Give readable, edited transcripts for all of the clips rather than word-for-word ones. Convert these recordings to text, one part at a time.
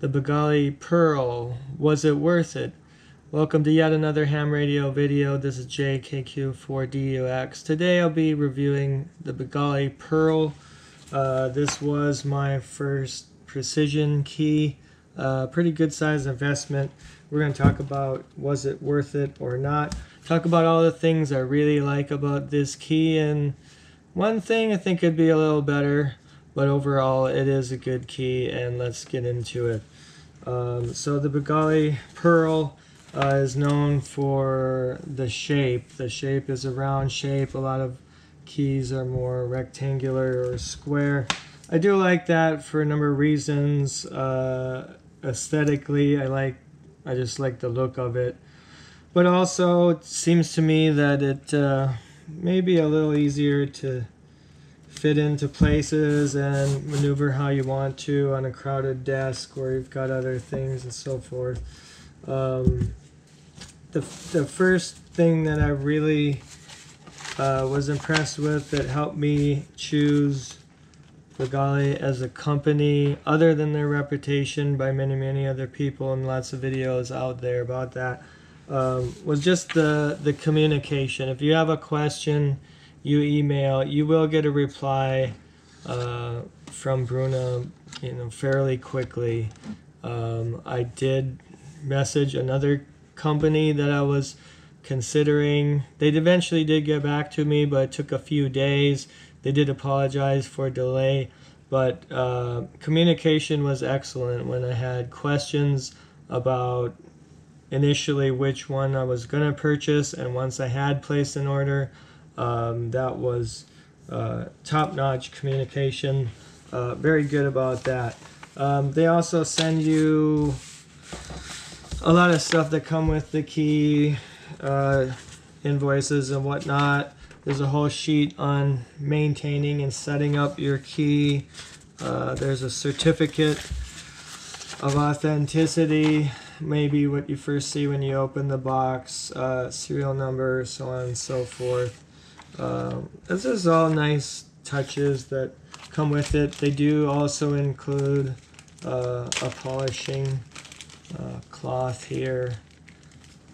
The Begali Pearl, was it worth it? Welcome to yet another ham radio video. This is JKQ4DUX. Today I'll be reviewing the Begali Pearl. This was my first precision key. Pretty good size investment. We're going to talk about was it worth it or not. Talk about all the things I really like about this key, and one thing I think could be a little better, but overall it is a good key, and let's get into it. So the Begali Pearl is known for the shape. The shape is a round shape. A lot of keys are more rectangular or square. I do like that for a number of reasons. Aesthetically, I just like the look of it. But also, it seems to me that it may be a little easier to fit into places and maneuver how you want to on a crowded desk where you've got other things and so forth. The first thing that I really was impressed with that helped me choose Begali as a company, other than their reputation by many other people and lots of videos out there about that, was just the communication. If you have a question, you email, you will get a reply from Bruna, fairly quickly. I did message another company that I was considering. They eventually did get back to me, but it took a few days. They did apologize for delay, but communication was excellent when I had questions about initially which one I was going to purchase, and once I had placed an order, that was top-notch communication. Very good about that. They also send you a lot of stuff that come with the key, invoices and whatnot. There's a whole sheet on maintaining and setting up your key. There's a certificate of authenticity, maybe what you first see when you open the box, serial number, so on and so forth. This is all nice touches that come with it. They do also include a polishing cloth here.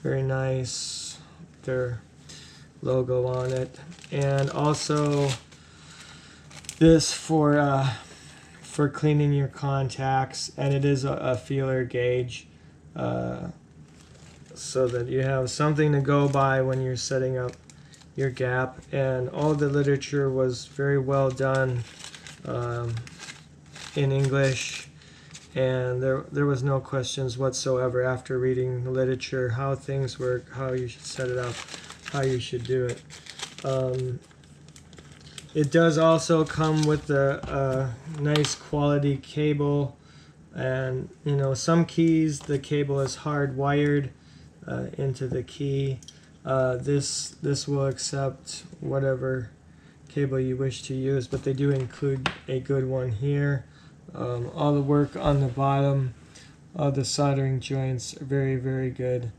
Very nice. Their logo on it, and also this for cleaning your contacts, and it is a feeler gauge, so that you have something to go by when you're setting up your gap. And all the literature was very well done in English, and there was no questions whatsoever after reading the literature, how things work, how you should set it up, how you should do it. It does also come with a nice quality cable, and some keys the cable is hardwired into the key. This will accept whatever cable you wish to use, but they do include a good one here. All the work on the bottom, all the soldering joints are very good.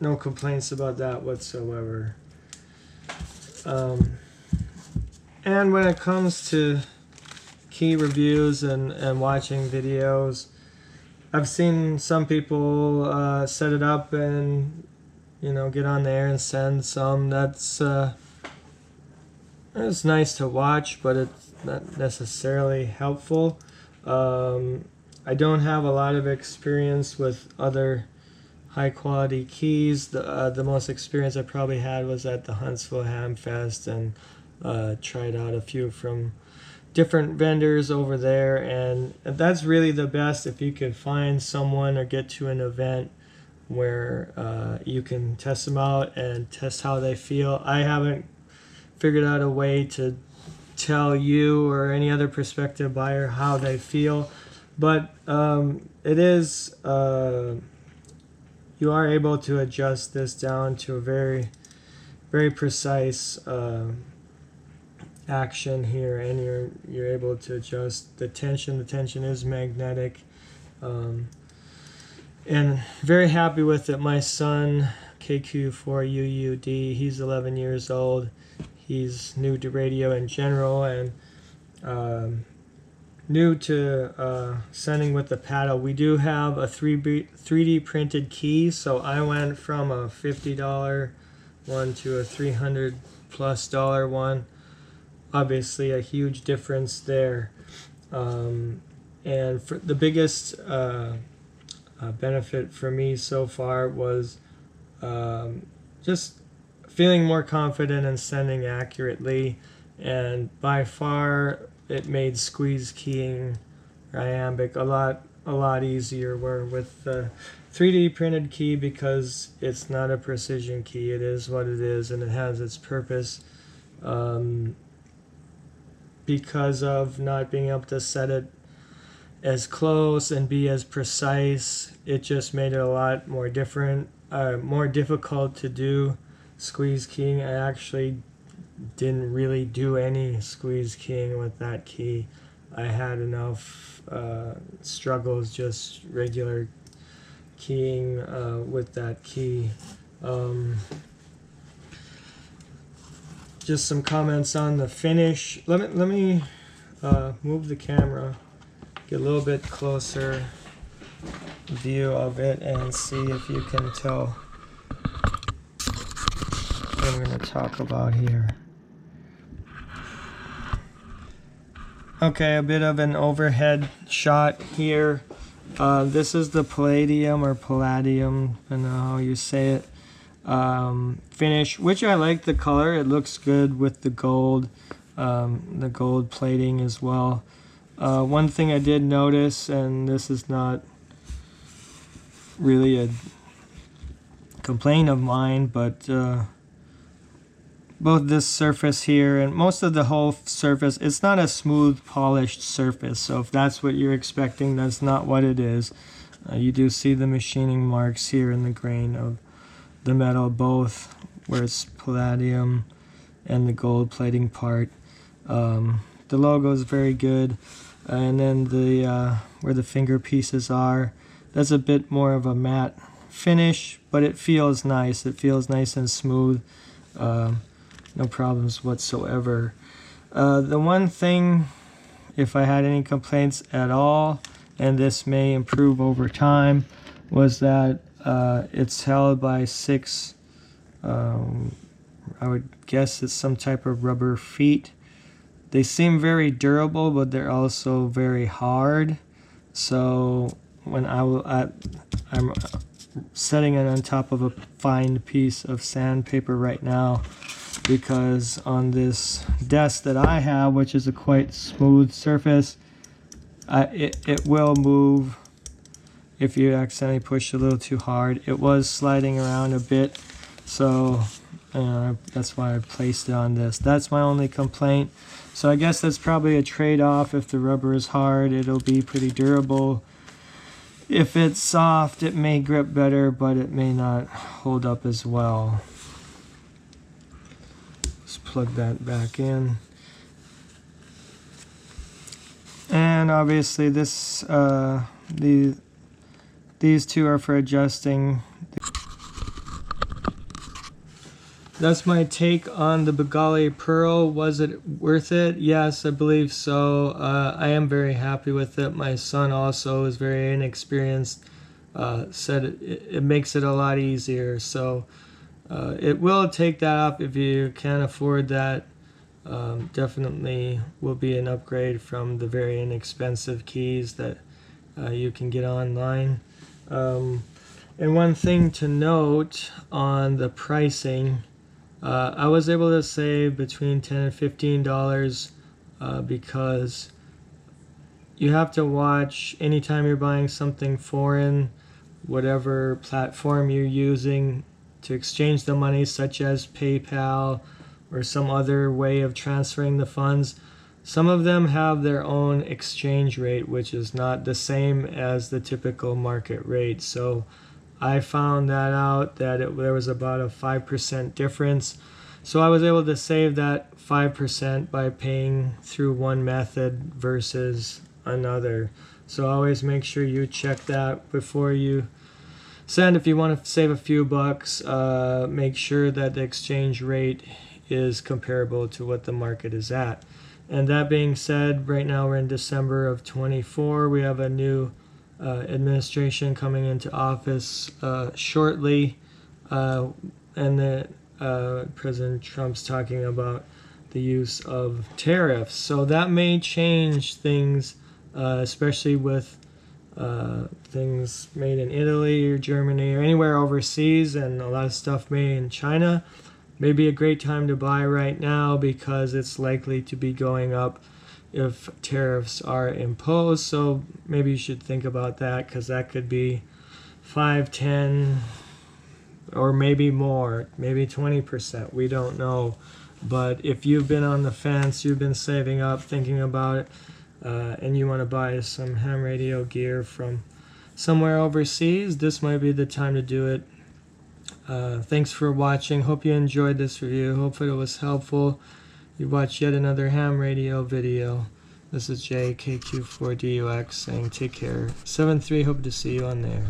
No complaints about that whatsoever. And when it comes to key reviews and watching videos, I've seen some people set it up and get on there and send some. It's nice to watch, but it's not necessarily helpful. I don't have a lot of experience with other high quality keys. The most experience I probably had was at the Huntsville Ham Fest, and tried out a few from different vendors over there, and that's really the best if you can find someone or get to an event where you can test them out and test how they feel. I haven't figured out a way to tell you or any other prospective buyer how they feel, but it is you are able to adjust this down to a very precise action here, and you're able to adjust the tension. The tension is magnetic, and very happy with it. My son, KQ4UUD, he's 11 years old. He's new to radio in general, and new to sending with the paddle, we do have a 3D printed key. So I went from a $50 one to a $300+ one. Obviously, a huge difference there. And for the biggest benefit for me so far was just feeling more confident in sending accurately, and by far it made squeeze keying iambic a lot easier. Where with the 3D printed key, because it's not a precision key, it is what it is, and it has its purpose. Because of not being able to set it as close and be as precise, it just made it a lot more difficult to do squeeze keying. I actually didn't really do any squeeze keying with that key. I had enough struggles just regular keying with that key. Just some comments on the finish. Let me move the camera, get a little bit closer view of it, and see if you can tell what I'm going to talk about here. Okay, a bit of an overhead shot here. This is the palladium or palladium, I don't know how you say it, finish, which I like the color. It looks good with the gold plating as well. One thing I did notice, and this is not really a complaint of mine, but both this surface here and most of the whole surface, it's not a smooth polished surface. So if that's what you're expecting, that's not what it is. You do see the machining marks here in the grain of the metal, both where it's palladium and the gold plating part. The logo is very good, and then the where the finger pieces are, that's a bit more of a matte finish, but it feels nice. It feels nice and smooth. No problems whatsoever. The one thing, if I had any complaints at all, and this may improve over time, was that it's held by 6, I would guess it's some type of rubber feet. They seem very durable, but they're also very hard. So when I'm setting it on top of a fine piece of sandpaper right now, because on this desk that I have, which is a quite smooth surface, it will move if you accidentally push a little too hard. It was sliding around a bit, so that's why I placed it on this. That's my only complaint. So I guess that's probably a trade-off. If the rubber is hard, it'll be pretty durable. If it's soft, it may grip better, but it may not hold up as well. Just plug that back in. And obviously this these two are for adjusting. That's my take on the Begali Pearl. Was it worth it? Yes, I believe so. I am very happy with it. My son also is very inexperienced. Said it makes it a lot easier. So it will take that up if you can't afford that. Definitely will be an upgrade from the very inexpensive keys that you can get online. And one thing to note on the pricing, I was able to save between $10 and $15 because you have to watch anytime you're buying something foreign, whatever platform you're using to exchange the money, such as PayPal or some other way of transferring the funds. Some of them have their own exchange rate, which is not the same as the typical market rate. So I found that out, that there was about a 5% difference. So I was able to save that 5% by paying through one method versus another. So always make sure you check that before you send. If you want to save a few bucks, make sure that the exchange rate is comparable to what the market is at. And that being said, right now we're in December of 24. We have a new administration coming into office shortly, and the President Trump's talking about the use of tariffs. So that may change things, especially with things made in Italy or Germany or anywhere overseas, and a lot of stuff made in China. Maybe a great time to buy right now because it's likely to be going up if tariffs are imposed. So maybe you should think about that, because that could be 5, 10, or maybe more, maybe 20%. We don't know. But if you've been on the fence, you've been saving up, thinking about it, and you want to buy some ham radio gear from somewhere overseas, this might be the time to do it. Thanks for watching. Hope you enjoyed this review. Hopefully it was helpful. You watched yet another ham radio video. This is JKQ4DUX saying take care. 7-3, hope to see you on there.